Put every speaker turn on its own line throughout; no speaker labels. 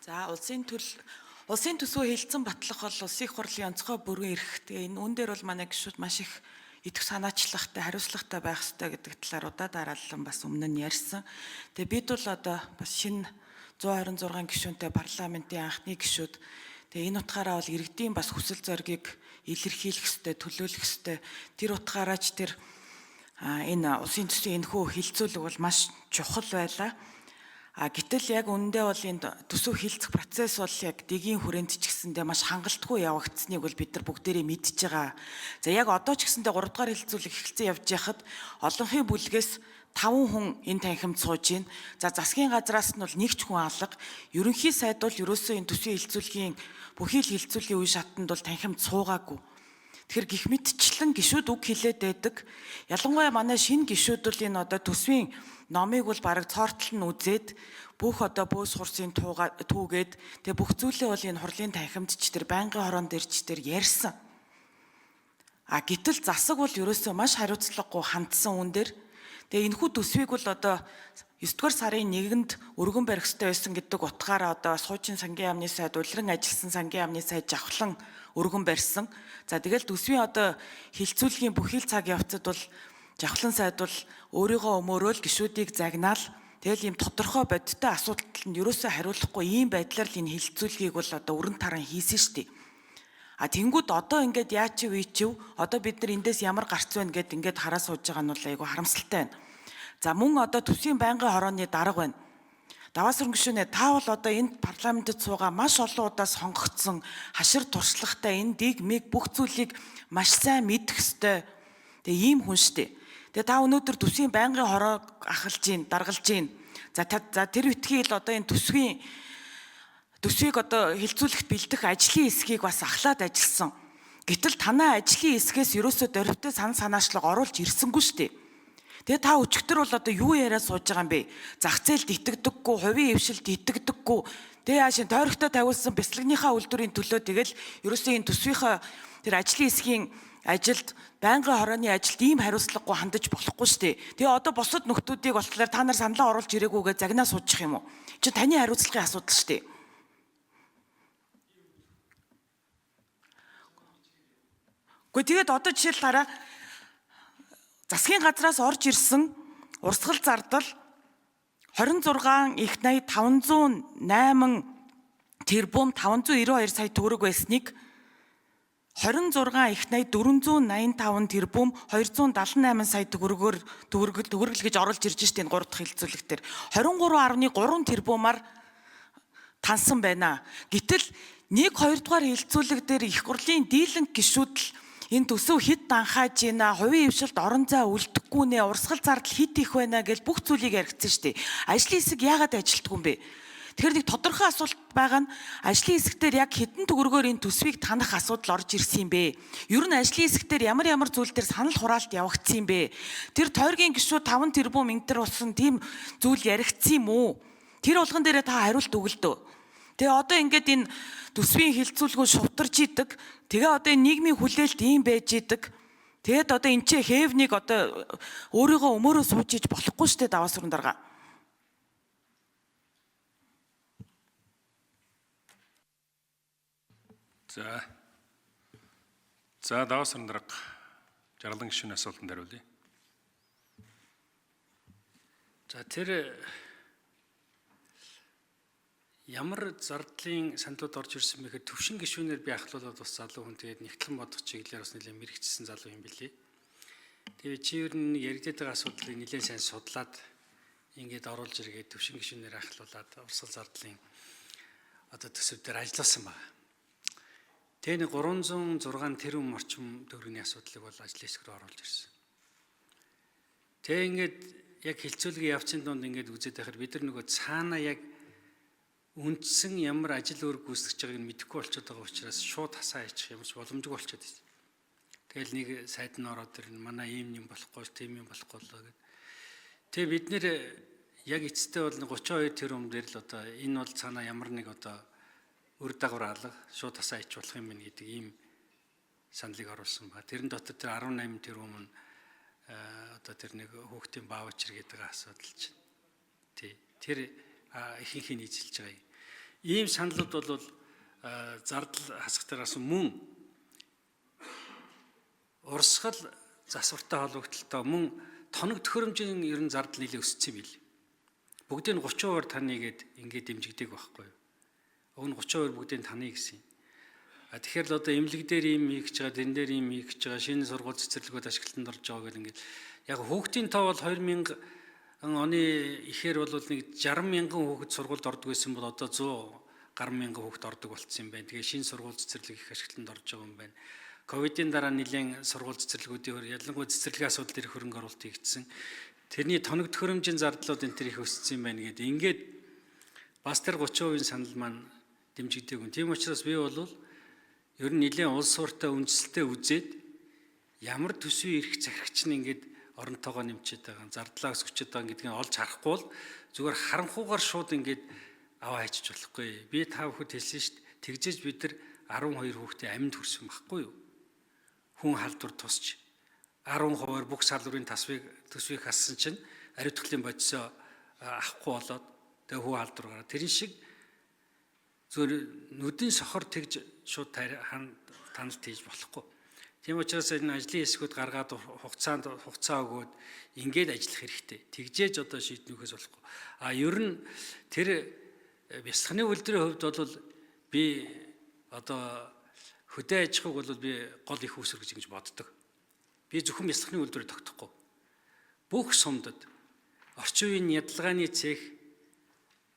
За улсын төсвөө хилцэн батлах бол улсын их хурлын онцгой бүрэн эрх. Тэгээ энэ үн дээр бол манай гишүүд маш их идэх санаачлагтай, хариуцлагатай байх ёстой гэдэг талаар дараалан бас өмнө нь ярьсан. Тэгээ бид бол одоо бас шинэ 126 гишүүнтэй парламентын анхны гишүүд. Тэгээ энэ утгаараа бол иргэдийн бас хүсэл зоригийг илэрхийлэх ёстой, төлөөлөх ёстой. Тэр утгаараа ч тэр энэ улсын төсвийн энэхүү хилцүүлэг бол маш чухал байлаа. Гэтэл яг үндэ бол энэ төсөв хилцэх процесс бол яг дэгийн хүрээнд ч гэсэндээ маш хангалтгүй явагдсныг бол бид нар бүгдээрээ мэдж байгаа. За яг одоо ч гэсэндээ 3 дугаар хилцүүлэг эхэлсэн явж байхад олонхын бүлгээс 5 хүн энэ танхимд сууж байна. За засгийн газраас нь бол нэг ч хүн алга. Ерөнхий сайд бол ерөөсөө энэ төсвийн хилцүүлгийн бүхий л хилцүүлгийн үе шатанд бол танхимд суугаагүй. Тэгэхээр гих мэтчлэн гишүүд үг хэлээд байдаг. Ялангуяа манай шинэ гишүүд бол энэ одоо төсвийн номыг бол бараг цоортол нь үзээд бүх одоо бөөс хурсын түүгээд тэгээ бүх зүйлээ бол энэ хурлын танхимдч тэр байнгын хорон дээрч тэр ярьсан. Гэтэл засаг бол ерөөсөө маш хариуцлагагүй хандсан үн дээр. Тэгээ энэхүү төсвийг бол одоо 9 дугаар сарын 1-нд өргөн барих ёстой байсан гэдэг утгаараа одоо суучин сангийн яамны сайд улиран ажилласан сангийн яамны сайд жавхлан өргөн барьсан. За тэгэл төсвийн одоо хилцүүлгийн бүхий л цаг явцад бол жавхлан сайд бол өөрийгөө өмөөрөө л гишүүдийг загнаал тэгэл ийм тодорхой бодиттой асуудалд нь ерөөсөө хариулахгүй ийм байдлаар л энэ хилцүүлгийг бол одоо өрн таран хийсэн шүү дээ. Тэнгүүд одоо ингээд яа чи вэ чи одоо бид нар эндээс ямар гарц вэ гэд ингээд хараа сууж байгаа нь бол айгүй харамсалтай байна. За мөн одоо төсвийн байнгын хорооны дарга байна. Даваасрын гишүүнээ та бол одоо энд парламентэд суугаа маш олон удаа сонгогдсон хашир туршлагатай энэ дэг миг бүх зүйлийг маш сайн мэдэх ёстой. Тэгээ ийм хүн штэ. Тэгээ та өнөөдөр төсвийн байнгын хороог ахалж гин, даргалж гин. За тэр үтгийг л одоо энэ төсвийг одоо хилцүүлэхт бэлдэх ажлын хэсгийг бас ахлаад ажилласан. Гэтэл танай ажлын хэсгээс ерөөсөө дөрвтэй санаачлага оруулж ирсэнгүй штэ. Тэгээ та өчигдөр бол одоо юу яриа сууж байгаа юм бэ? Зах зээлд итгэдэггүй, хувийн хвшилд итгэдэггүй. Тэгээ яашин тойрогтой тавиулсан бяцлагныхаа үйлдвэрийн төлөө тэгэл ерөөсөө энэ төсвийнхаа тэр ажлын хэсгийн ажилд байнгын хорооны ажилд ийм хариуцлагагүй хандаж болохгүй шүү дээ. Тэгээ одоо бусад нөхдүүдийг болохоор та нар саналаа оруулж ирээгүйгээ загнаа суучих юм уу? Чи таны хариуцлагын асуудал шүү дээ. Тэгээд одоо жишээлбэл засгийн газраас орж ирсэн урсгал зардал 26 их 80 508 тэрбум 592 сая төгрөг байсныг 26 их 80 485 тэрбум 278 сая төгрөгөл гэж оруулж ирж штэ энэ 3 дахь хилцүүлэгтэр 23.3 тэрбумаар тансан байна. Гэтэл 1-2 дугаар хилцүүлэг дээр их хурлын дийлэнх гишүүд л энэ төсөв хэд данхааж байна, хувийн хвшилд орон зай үлдэхгүй нэ, урсгал зардал хэд их байна гэж бүх зүйлийг яригдсан шүү дээ. Ажлын хэсэг яагаад ажилтгүй юм бэ? Тэгэхээр нэг тодорхой асуулт байгаа нь ажлын хэсгээр яг хэдэн төгрөгөөр энэ төсвийг танах асуудал орж ирсэн юм бэ? Ер нь ажлын хэсгээр ямар зүйл дээр санал хураалт явагдсан юм бэ? Тэр тойргийн гишүүд 5 тэрбум энтер болсон тийм зүйл яригдсан юм уу? Тэр болгон дээрээ та хариулт өгөлдөө. Тэгээ одоо ингээд энэ төсвийн хилцүүлгүүд шувтарж идэг. Тэгээ одоо энэ нийгмийн хүлээлт ийм байж идэг. Тэгээд одоо энэ ч хээвнийг одоо өөрийгөө өмөрөө сууж иж болохгүй шүү дээ даваасрын дарга.
За даваасрын дарга жаргалан гишүүний асуултанд хариулъя.
За тэр ямар зардлын саналууд орж ирсэн бэ гэхээр төвшин гишүүнээр би ахлуулаад бас залуу хүн тэгээд нэгтлэн бодох чиглэлээр бас нэлээд мэрэгчсэн залуу юм билий. Тэгээд чи ер нь яригдээд байгаа асуудлыг нэлээд сайн судлаад ингээд оруулж иргээд төвшин гишүүнээр ахлуулаад урсгал зардлын одоо төсөв дээр ажилласан байна. Тэгээд 306 тэрбум орчим төгрөгийн асуудлыг бол ажлын хэсэг рүү оруулж ирсэн. Тэгээд ингээд яг хилцүүлгийн явцын донд ингээд үзээд байхад бид нар нөгөө цаана яг үндсэн ямар ажил үүрэг гүйцэтгэж байгааг нь мэдэхгүй болчиход байгаа учраас шууд хасаа хийчих ямарч боломжгүй болчиход байна. Тэгэл нэг сайд нь ороод ирнэ манай ийм юм болохгүй тийм юм болохгүй л гэдэг. Тэгээ бид нэр яг эцэстээ бол 32 тэрбум дээр л одоо энэ бол цаана ямар нэг одоо үр дагавар алга шууд хасаа хийчих болох юм байна гэдэг ийм саналыг оруулсан ба. Тэрэн дотор тэр 18 тэрбум нь одоо тэр нэг хүүхдийн баавчэр гэдэг асуудал чинь. Тий. Тэр ихэнх нь нийцэлж байгаа юм. Ийм саналууд бол зардал хасах тараас мөн урсгал засвартай холбогдолтой мөн тоног төхөөрөмжийн ер нь зардал нэлээд өссөн юм бил. Бүгдийг нь 30% таны ингээд дэмжигдэг байхгүй юу? Уг нь 30% бүгдийг таны гэсэн юм. Тэгэхээр л одоо эмнэлэг дээр ийм хийх гэж байгаа, тэн дээр ийм хийх гэж байгаа, шинэ сургууль цэцэрлэгүүд ашиглалтанд орж байгаа гэл ингээд яг хүүхдийн тоо бол 2000 оны ихээр бол нэг 60 мянган хүүхэд сургуульд ордог байсан бол одоо 100 гаруй мянган хүүхэд ордог болцсон юм байна. Тэгээ шинэ сургууль цэцэрлэг их ашиглалтанд орж байгаа юм байна. Ковидын дараа нэлээд сургууль цэцэрлэгүүдийн ялангуяа цэцэрлэгийн асуудал дээр хөрөнгө оруулалт хийгдсэн. Тэрний тоног төхөөрөмжийн зардлууд энэ төр их өссөн юм байна гэдэг. Ингээд бас тэр 30% санал маань дэмжигдэг юм. Тийм учраас би бол ер нь нэлээд улс суурьтай үндэслэлтэй үзээд ямар төсвийн эрх захирагч нь ингээд оронтойгоо нэмчихэд байгаа, зардлаа өсгөчөд байгаа гэдгийг олж харахгүй бол зүгээр харанхуугаар шууд ингээд аваа хийчих болохгүй. Би та бүхэд хэлсэн шүү дээ. Тэгжээж бид нар 12 хүүхдээ амьд хүрсэн байхгүй юу? Хүн халдвар тусч 10% бүх салбарын төсвийг хассан чинь ариутгалтын бодисоо авахгүй болоод тэгээ хүү халдвар гараад тэрэн шиг зүгээр нүдийн сохор тэгж шууд таналт хийж болохгүй. Тийм учраас энэ ажлын хэсгүүд гаргаад хугацаа өгөөд ингээд ажиллах хэрэгтэй. Тэгжээж одоо шийднөхөөс болохгүй. Ер нь тэр бясалганы үйлдвэрийн хувьд бол би одоо хөдөө аж ахуйг бол би гол их үүсгэр гэж боддог. Би зөвхөн бясалганы үйлдвэрээр тогтохгүй. Бүх сумдад орчин үеийн ядалгааны цех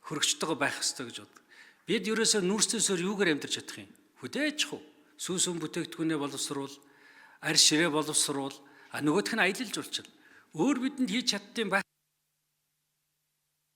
хөрөгчтэйгээ байх ёстой гэж боддог. Бид ерөөсөө нүүрстэйсээр юугаар амьдарч чадах юм? Хөдөө аж ахуй, сүүс бүтээгдэхүүнээ боловсруул, арь ширээ боловсруул, нөгөөх нь аялал жуулчлал. Өөр бидэнд хийж чаддсан байх